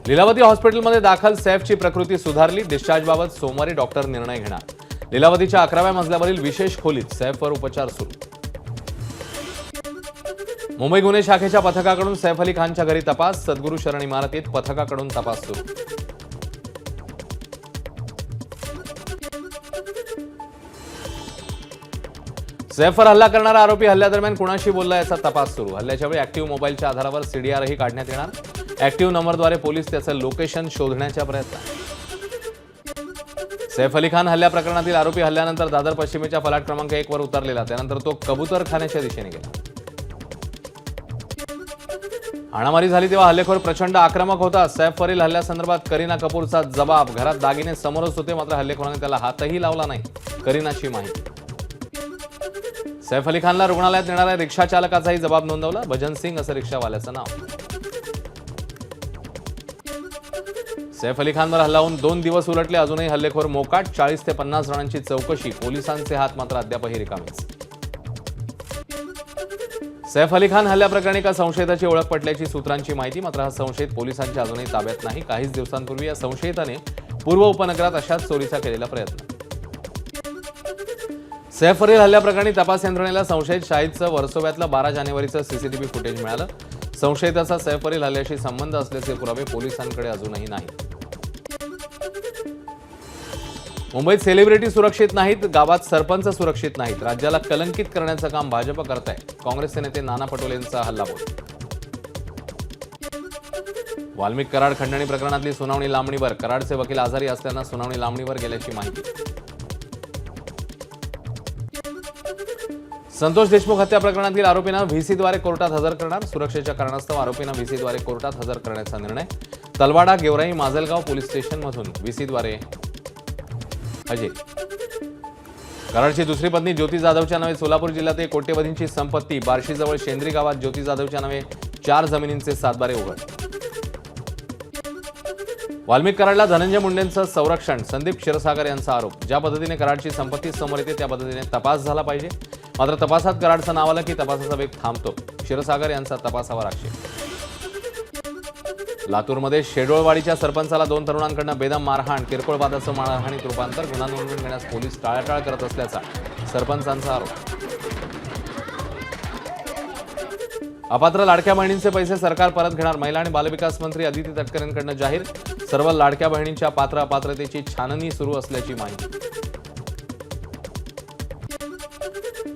लीलावती हॉस्पिटलमध्ये दाखल सैफची प्रकृती सुधारली। डिस्चार्जबाबत सोमवारी डॉक्टर निर्णय घेणार। लीलावतीच्या 11व्या मजल्यावरील विशेष खोलीत सैफवर उपचार सुरू। मुंबई गुन्हे शाखेच्या पथकाकडून सैफ अली खानच्या घरी तपास। सद्गुरू शरण इमारतीत पथकाकडून तपास सुरू। सैफवर हल्ला करणारा आरोपी हल्ल्यादरम्यान कुणाशी बोलला याचा तपास सुरू। हल्ल्याच्या वेळी ऍक्टिव्ह मोबाईलच्या आधारावर सीडीआरही काढण्यात येणार। ऍक्टिव्ह नंबरद्वारे पोलीस त्याचं लोकेशन शोधण्याच्या प्रयत्नात। सैफ अली खान हल्ल्या प्रकरणातील आरोपी हल्ल्यानंतर दादर पश्चिमेच्या फलाट क्रमांक 1 वर उतरलेला। त्यानंतर तो कबूतरखान्याच्या दिशेने गेला। हाणामारी झाली तेव्हा हल्लेखोर प्रचंड आक्रमक होता। सैफवरील हल्ल्यासंदर्भात करीना कपूरचा जबाब। घरात दागिने समोरच होते, मात्र हल्लेखोराने त्याला हातही लावला नाही। करीनाची माहिती। सैफ अली खानला रुग्णालयात नेणाऱ्या रिक्षा चालकाचाही जबाब नोंदवला। भजन सिंग असं रिक्षावाल्याचं नाव। सैफ अली खानवर हल्ला होऊन 2 दिवस उलटले, अजूनही हल्लेखोर मोकाट। 40 ते 50 जणांची चौकशी। पोलिसांचे हात मात्र अद्यापही रिकामेच। सैफ अली खान हल्ल्याप्रकरणी एका संशयिताची ओळख पटल्याची सूत्रांची माहिती, मात्र हा संशयित पोलिसांच्या अजूनही ताब्यात नाही। काहीच दिवसांपूर्वी या संशयिताने पूर्व उपनगरात अशाच चोरीचा केलेला प्रयत्न। सैफवरील हल्ल्याप्रकरणी तपास यंत्रणेला संशयित शाहिदचं वर्सोव्यातलं 12 जानेवारीचं सीसीटीव्ही फुटेज मिळालं। संशयिताचा सैफवरील हल्ल्याशी संबंध असल्याचे पुरावे पोलिसांकडे अजूनही नाहीत। मुंबईत सेलिब्रिटी सुरक्षित नाहीत, गावात सरपंच सुरक्षित नाहीत। राज्याला कलंकित करण्याचं काम भाजप करत आहे। काँग्रेसचे नेते नाना पटोलेंचा हल्लाबोल। वाल्मिक कराड खंडणी प्रकरणातली सुनावणी लांबणीवर। कराडचे वकील आजारी असल्यानं सुनावणी लांबणीवर गेल्याची माहिती। संतोष देशमुख हत्या प्रकरणातील आरोपींना व्हीसीद्वारे कोर्टात हजर करणार। सुरक्षेच्या कारणास्तव आरोपींना व्हीसीद्वारे कोर्टात हजर करण्याचा निर्णय। तलवाडा, गेवराई, माजलगाव पोलीस स्टेशनमधून व्हीसीद्वारे हजर। कराडची दुसरी पत्नी ज्योती जाधवच्या नावे सोलापूर जिल्ह्यात कोट्यवधींची संपत्ती। बार्शीजवळ शेंद्री गावात ज्योती जाधवच्या नावे 4 जमिनींचे 7 बारे उघड। वाल्मिक कराडला धनंजय मुंडेंचं संरक्षण। संदीप क्षीरसागर यांचा आरोप। ज्या पद्धतीने कराडची संपत्ती समोर येते त्या पद्धतीने तपास झाला पाहिजे, मात्र तपासात कराडचं नाव आलं की तपासाचा वेग थांबतो। क्षीरसागर यांचा तपासावर आक्षेप। लातूरमध्ये शेडोळवाडीच्या सरपंचाला 2 तरुणांकडून बेदम मारहाण। किरकोळ वादाचं मारहाणीत रूपांतर। गुन्हा नोंदवून घेण्यास पोलीस टाळाटाळ करत असल्याचा सरपंचांचा आरोप। अपात्र लाडक्या बहिणींचे पैसे सरकार परत घेणार। महिला आणि बालविकास मंत्री अदिती तटकरेंकडून जाहीर। सर्व लाडक्या बहिणींच्या पात्र अपात्रतेची छाननी सुरू असल्याची माहिती।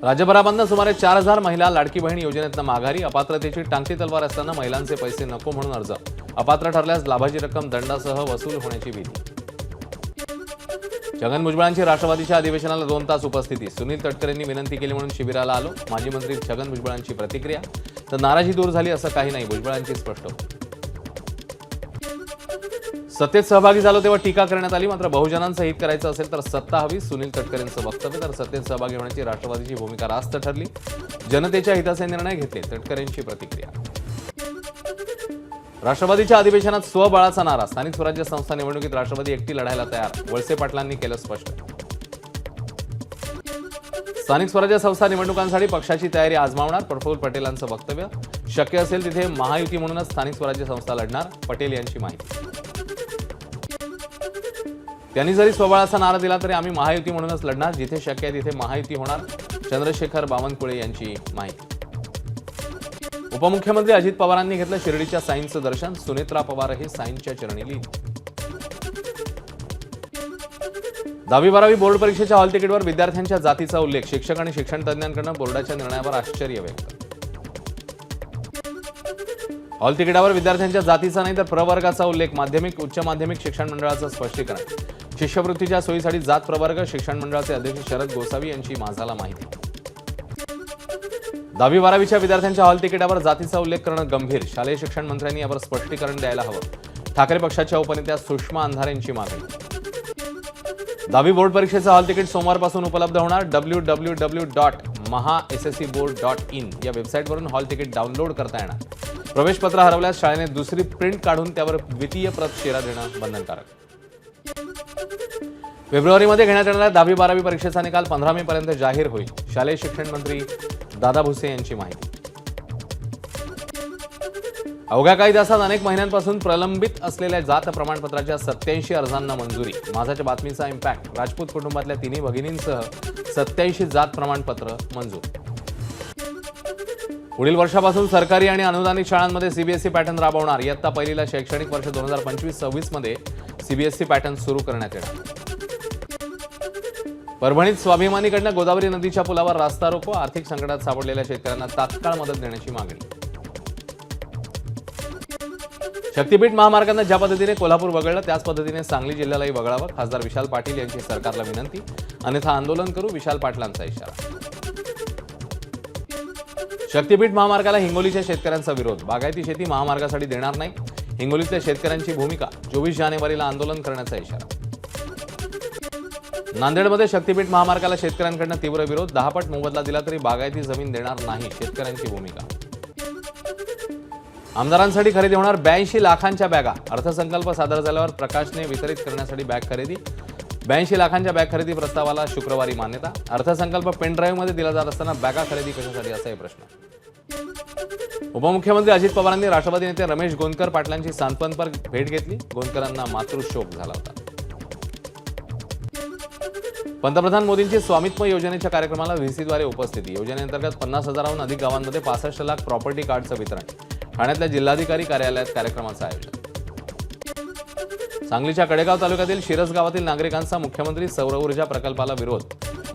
राज्यभरामधून सुमारे 4000 महिला लाडकी बहीण योजनेतनं माघारी। अपात्रतेची टांगती तलवार असताना महिलांचे पैसे नको म्हणून अर्ज। अपात्र ठरल्यास लाभाची रक्कम दंडासह वसूल होण्याची भीती। छगन भुजबळांची राष्ट्रवादीच्या अधिवेशनाला 2 तास उपस्थिती। सुनील तटकरेंनी विनंती केली म्हणून शिबिराला आलो। माजी मंत्री छगन भुजबळांची प्रतिक्रिया। तर नाराजी दूर झाली असं काही नाही, भुजबळांची स्पष्ट। सत्तेत सहभागी झालो तेव्हा टीका करण्यात आली, मात्र बहुजनांचं हित करायचं असेल तर सत्ता हवी। सुनील तटकरेंचं वक्तव्य। तर सत्तेत सहभागी होण्याची राष्ट्रवादीची भूमिका रास्त ठरली। जनतेच्या हिताचे निर्णय घेतले, तटकरेंची प्रतिक्रिया। राष्ट्रवादीच्या अधिवेशनात स्वबळाचा नारा। स्थानिक स्वराज्य संस्था निवडणुकीत राष्ट्रवादी एकटी लढायला तयार। वळसे पाटलांनी केलं स्पष्ट। स्थानिक स्वराज्य संस्था निवडणुकांसाठी पक्षाची तयारी आजमावणार। प्रफुल्ल पटेलांचं वक्तव्य। शक्य असेल तिथे महायुती म्हणूनच स्थानिक स्वराज्य संस्था लढणार, पटेल यांची माहिती। त्यांनी जरी स्वबळाचा नारा दिला तरी आम्ही महायुती म्हणूनच लढणार। जिथे शक्य आहे तिथे महायुती होणार, चंद्रशेखर बावनकुळे यांची माहिती। उपमुख्यमंत्री अजित पवारांनी घेतलं शिर्डीच्या साईंचं दर्शन। सुनेत्रा पवारही साईंच्या चरणी लीन। 10वी-12वी बोर्ड परीक्षेच्या हॉल तिकीटवर विद्यार्थ्यांच्या जातीचा उल्लेख। शिक्षक आणि शिक्षण तज्ज्ञांकडून बोर्डाच्या निर्णयावर आश्चर्य व्यक्त। हॉल तिकिटावर विद्यार्थ्यांच्या जातीचा नाही तर प्रवर्गाचा उल्लेख। माध्यमिक उच्च माध्यमिक शिक्षण मंडळाचं स्पष्टीकरण। शिष्यवृत्तीच्या सोयीसाठी जात प्रवर्ग। शिक्षण मंडळाचे अध्यक्ष शरद गोसावी यांची माझाला माहिती। 10वी-12वीच्या विद्यार्थ्यांच्या हॉल तिकिटावर जातीचा उल्लेख करणं गंभीर। शालेय शिक्षण मंत्र्यांनी यावर स्पष्टीकरण द्यायला हवं। ठाकरे पक्षाच्या उपनेत्या सुषमा अंधारे यांची मागणी। 10वी बोर्ड परीक्षेचं हॉल तिकीट सोमवारपासून उपलब्ध होणार। www.mahasscboard.in या वेबसाईटवरून हॉल तिकीट डाउनलोड करता येणार। प्रवेशपत्र हरवल्यास शाळेने दुसरी प्रिंट काढून त्यावर द्वितीय प्रत शेरा देणं बंधनकारक। फेब्रुवारीमध्ये घेण्यात येणाऱ्या 10वी-12वी परीक्षेचा निकाल 15 मे पर्यंत जाहीर होईल। शालेय शिक्षण मंत्री दादा भुसे यांची माहिती। अवघ्या काही तासात अनेक महिन्यांपासून प्रलंबित असलेल्या जात प्रमाणपत्राच्या 87 अर्जांना मंजुरी. माझाच्या बातमीचा इम्पॅक्ट. राजपूत कुटुंबातल्या तिन्ही भगिनींसह 87 जात प्रमाणपत्र मंजूर. पुढील वर्षापासून सरकारी आणि अनुदानित शाळांमध्ये सीबीएसई पॅटर्न राबवणार. इयत्ता पहिलीला शैक्षणिक वर्ष 2025-26 मध्ये सीबीएसई पॅटर्न सुरू करण्यात येणार. परभणीत स्वाभिमानीकडनं गोदावरी नदीच्या पुलावर रास्ता रोको. आर्थिक संकटात सापडलेल्या शेतकऱ्यांना तात्काळ मदत देण्याची मागणी. शक्तीपीठ महामार्गांना ज्या पद्धतीने कोल्हापूर वगळलं त्याच पद्धतीने सांगली जिल्ह्यालाही वगळावं. खासदार विशाल पाटील यांची सरकारला विनंती. अन्यथा आंदोलन करू, विशाल पाटलांचा इशारा. शक्तीपीठ महामार्गाला हिंगोलीच्या शेतकऱ्यांचा विरोध. बागायती शेती महामार्गासाठी देणार नाही, हिंगोलीतल्या शेतकऱ्यांची भूमिका. 24 जानेवारीला आंदोलन करण्याचा इशारा. नांदेडमध्ये शक्तीपीठ महामार्गाला शेतकऱ्यांकडून तीव्र विरोध. 10 पट मोबदला दिला तरी बागायती जमीन देणार नाही, शेतकऱ्यांची भूमिका. आमदारांसाठी खरेदी होणार 82 लाखांच्या बॅगा. अर्थसंकल्प सादर झाल्यावर प्रकाशने वितरित करण्यासाठी बॅग खरेदी. 82 लाखांच्या बॅग खरेदी प्रस्तावाला शुक्रवारी मान्यता. अर्थसंकल्प पेन ड्राईव्हमध्ये दिला जात असताना बॅगा खरेदी कशासाठी, असाही प्रश्न. उपमुख्यमंत्री अजित पवारांनी राष्ट्रवादी नेते रमेश गोंदकर पाटलांची सांत्वनपर भेट घेतली. गोंदकरांना मातृशोक झाला होता. पंतप्रधान मोदींची स्वामित्व योजनेच्या कार्यक्रमाला व्हीसीद्वारे उपस्थिती. योजनेअंतर्गत 50,000हून अधिक गावांमध्ये 65 लाख प्रॉपर्टी कार्डचं वितरण. ठाण्यातल्या जिल्हाधिकारी कार्यालयात कार्यक्रमाचं आयोजन. सांगलीच्या कडेगाव तालुक्यातील शिरस गावातील नागरिकांचा मुख्यमंत्री सौर ऊर्जा प्रकल्पाला विरोध.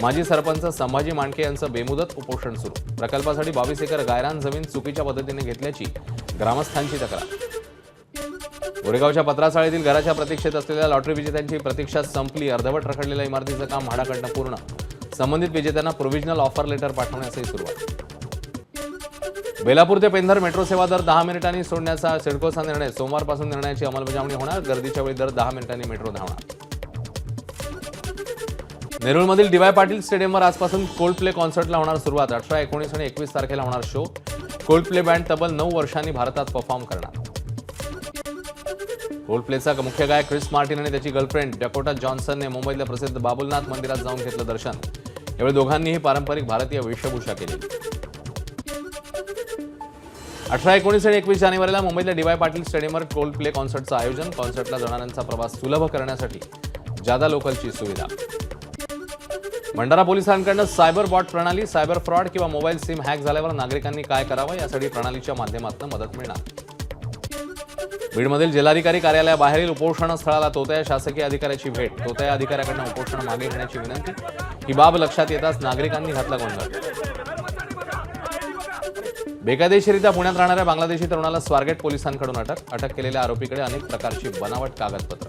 माजी सरपंच संभाजी मांडके यांचं बेमुदत उपोषण सुरू. प्रकल्पासाठी 22 एकर गायरान जमीन चुकीच्या पद्धतीने घेतल्याची ग्रामस्थांची तक्रार. गोरेगावच्या पत्राचाळीतील घराच्या प्रतीक्षेत असलेल्या लॉटरी विजेत्यांची प्रतीक्षा संपली. अर्धवट रखडलेल्या इमारतीचं काम म्हाडाकडनं पूर्ण. संबंधित विजेत्यांना प्रोव्हिजनल ऑफर लेटर पाठवण्यासही सुरुवात. बेलापूर ते पेंधर मेट्रो सेवा दर 10 मिनिटांनी सोडण्याचा सिडकोचा निर्णय. सोमवारपासून निर्णयाची अंमलबजावणी होणार. गर्दीच्या वेळी दर 10 मिनिटांनी मेट्रो धावणार. नेरूळमधील डी.वाय. पाटील स्टेडियमवर आजपासून कोल्ड प्ले कॉन्सर्टला होणार सुरुवात. 18, 19 आणि 21 तारखेला होणार शो. कोल्ड प्ले बँड तब्बल 9 वर्षांनी भारतात परफॉर्म करणार. कोल्ड प्लेचा मुख्य गायक क्रिस मार्टिन आणि त्याची गर्लफ्रेंड डकोटा जॉन्सनने मुंबईतल्या प्रसिद्ध बाबुलनाथ मंदिरात जाऊन घेतलं दर्शन. यावेळी दोघांनीही पारंपरिक भारतीय वेशभूषा केली. 18, 19 आणि 21 जानेवारीला मुंबईतल्या डी.वाय. पाटील स्टेडियमवर कोल्ड प्ले कॉन्सर्टचं आयोजन. कॉन्सर्टला जाणाऱ्यांचा प्रवास सुलभ करण्यासाठी जादा लोकलची सुविधा. भंडारा पोलिसांकडून सायबर बॉट प्रणाली. सायबर फ्रॉड किंवा मोबाईल सिम हॅक झाल्यावर नागरिकांनी काय करावं यासाठी प्रणालीच्या माध्यमातून मदत मिळणार. बीडमधील जिल्हाधिकारी कार्यालयाबाहेरील उपोषण स्थळाला तोतया शासकीय अधिकाऱ्याची भेट. तोतया अधिकाऱ्याकडून उपोषण मागे घेण्याची विनंती. ही बाब लक्षात येताच नागरिकांनी घातला गोंधळ. बेकायदेशीरित्या पुण्यात राहणाऱ्या बांगलादेशी तरुणाला स्वारगेट पोलिसांकडून अटक केलेल्या आरोपीकडे अनेक प्रकारची बनावट कागदपत्र.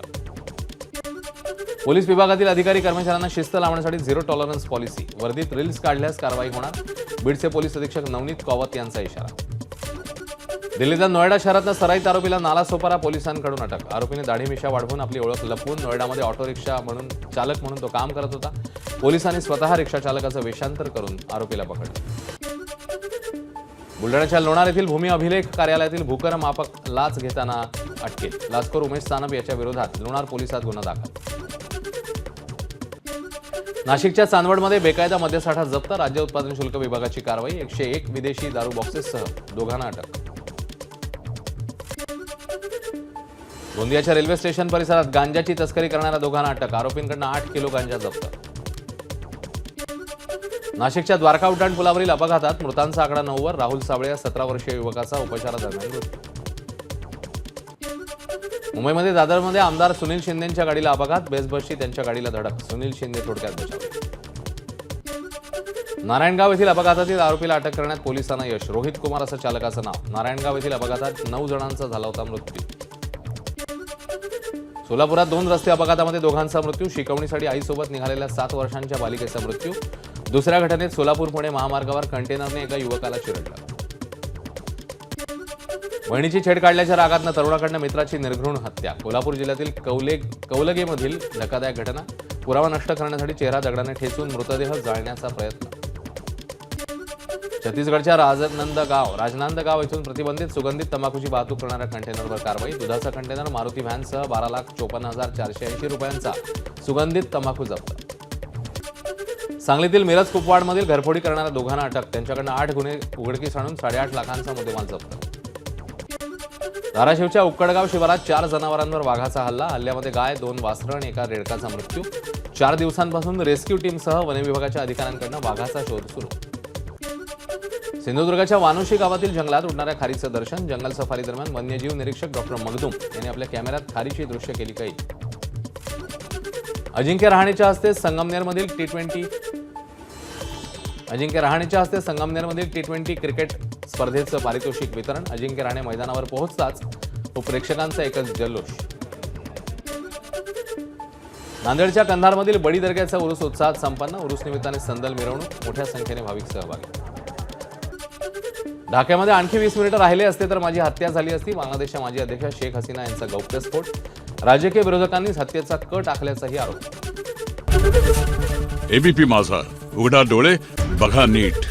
पोलीस विभागातील अधिकारी कर्मचाऱ्यांना शिस्त लावण्यासाठी झिरो टॉलरन्स पॉलिसी. वर्दीत रील्स काढल्यास कारवाई होणार. बीडचे पोलीस अधीक्षक नवनीत कौवत यांचा इशारा. दिल्लीतल्या नोएडा शहरातल्या सराईत आरोपीला नालासोपारा पोलिसांकडून अटक. आरोपीने दाढी मिशा वाढवून आपली ओळख लपवून नोएडामध्ये ऑटो रिक्षा चालक म्हणून तो काम करत होता. पोलिसांनी स्वतः रिक्षा चालकाचं वेषांतर करून आरोपीला पकडलं. बुलढाण्याच्या लोणार येथील भूमी अभिलेख कार्यालयातील भूकर मापक लाच घेताना अटकेत. लाचखोर उमेश सानप याच्या विरोधात लोणार पोलिसात गुन्हा दाखल. नाशिकच्या चांदवडमध्ये बेकायदा मद्यसाठा जप्त. राज्य उत्पादन शुल्क विभागाची कारवाई. 101 विदेशी दारू बॉक्सेससह दोघांना अटक. गोंदियाच्या रेल्वे स्टेशन परिसरात गांजाची तस्करी करणाऱ्या दोघांना अटक. आरोपींकडून 8 किलो गांजा जप्त. नाशिकच्या द्वारका उड्डाण पुलावरील अपघातात मृतांचा आकडा 9 वर. राहुल साबळे या 17 वर्षीय युवकाचा उपचारादरम्यान मृत्यू. मुंबईमध्ये दादरमध्ये आमदार सुनील शिंदेच्या गाडीला अपघात. बेसबसची त्यांच्या गाडीला धडक. सुनील शिंदे थोडक्यात बचावले. नारायणगाव येथील अपघातातील आरोपीला अटक करण्यात पोलिसांना यश. रोहित कुमार असं चालकाचं नाव. नारायणगाव येथील अपघातात 9 जणांचा झाला होता मृत्यू. सोलापुरात 2 रस्ते अपघातामध्ये दोघांचा मृत्यू. शिकवणीसाठी आईसोबत निघालेल्या 7 वर्षांच्या बालिकेचा मृत्यू. दुसऱ्या घटनेत सोलापूर पुणे महामार्गावर कंटेनरने एका युवकाला चिरडलं. बहिणीची छेड काढल्याच्या रागातनं तरुणाकडनं मित्राची निर्घृण हत्या. कोल्हापूर जिल्ह्यातील कौलगेमधील धक्कादायक घटना. पुरावा नष्ट करण्यासाठी चेहरा दगडाने ठेचून मृतदेह जाळण्याचा प्रयत्न. छत्तीसगडच्या राजनांदगाव येथून प्रतिबंधित सुगंधित तंबाखूची वाहतूक करणाऱ्या कंटेनरवर कारवाई. दुधाचा कंटेनर मारुती व्हॅनसह 12,54,480 रुपयांचा सुगंधित तंबाखू जप्त. सांगलीतील मिरज कुपवाडमधील घरफोडी करणाऱ्या दोघांना अटक. त्यांच्याकडनं 8 गुन्हे उघडकीस आणून 8.5 लाखांचा मुद्देमाल जप्त. धाराशिवच्या उक्कडगाव शिवारात 4 जनावरांवर वाघाचा हल्ला. हल्ल्यामध्ये गाय, 2 वासरं आणि एका रेडकाचा मृत्यू. 4 दिवसांपासून रेस्क्यू टीमसह वनविभागाच्या अधिकाऱ्यांकडून वाघाचा शोध सुरू. सिंधुदुर्गाच्या वानुशी गावातील जंगलात उडणाऱ्या खारीचं दर्शन. जंगल सफारी दरम्यान वन्यजीव निरीक्षक डॉक्टर मगदूम यांनी आपल्या कॅमेऱ्यात खारीची दृश्य केली कैद. अजिंक्य रहाणेच्या हस्ते संगमनेरमधील T20 क्रिकेट स्पर्धेचं पारितोषिक वितरण. अजिंक्य रहाणे मैदानावर पोहोचताच प्रेक्षकांचा एकच जल्लोष. नांदेडच्या कंधारमधील बडी दर्ग्याचा उरूस उत्साहात संपन्न. उरूस निमित्ताने संदल मिरवणूक, मोठ्या संख्येने भाविक सहभागी. ढाक्यामध्ये आणखी 20 मिनिटं राहिले असते तर माझी हत्या झाली असती. बांगलादेशच्या माजी अध्यक्षा शेख हसीना यांचा गौप्यस्फोट. राजकीय विरोधकांनीच हत्येचा कट आखल्याचाही आरोप. एबीपी माझा, उघडा डोळे बघा नीट.